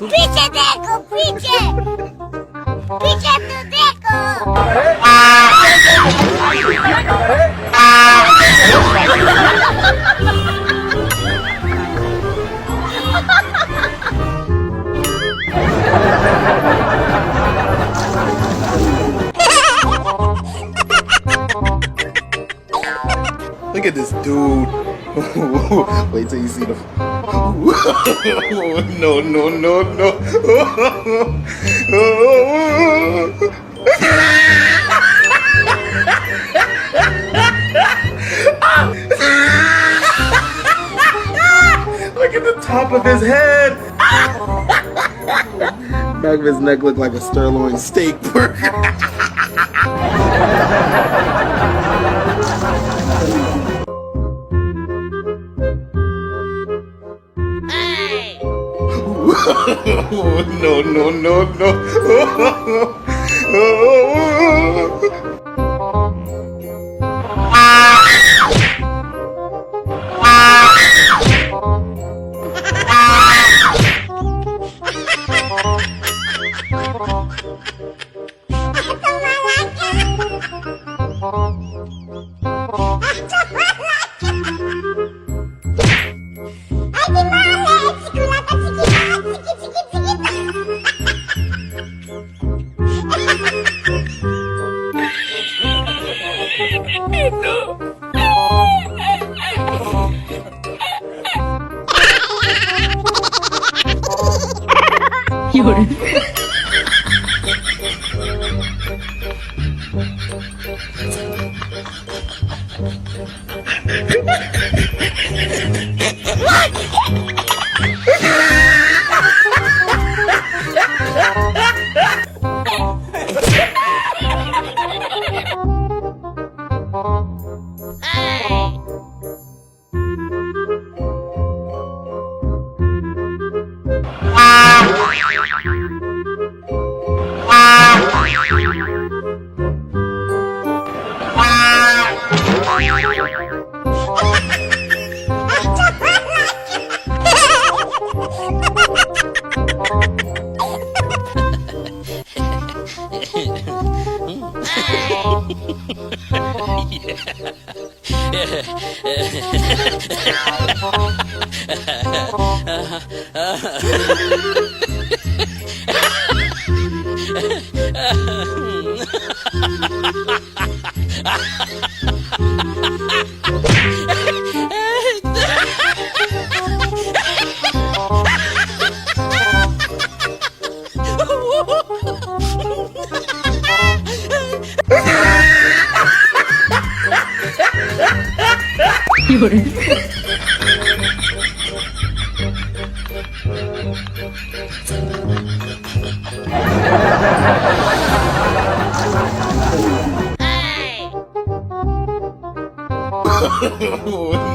पीछे देखो पीछे पीछे तो देखो Look at this dude. Wait till you see the. No, no, no, no. Look at the top of his head. Back of his neck looked like a sirloin steak burger. No, no, no, no.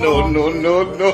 No, no, no, no.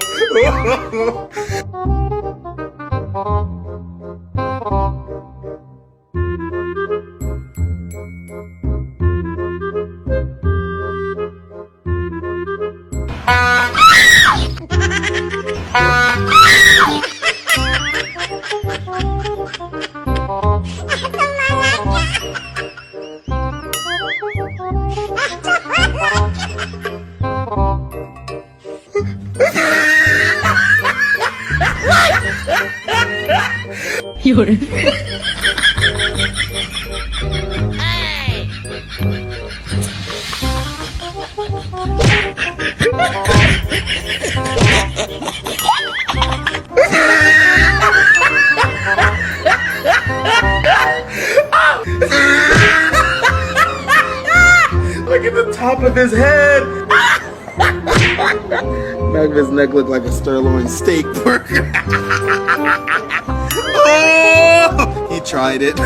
Look at the top of his head. Back of his neck looked like a sirloin steak burger. Oh, he tried it.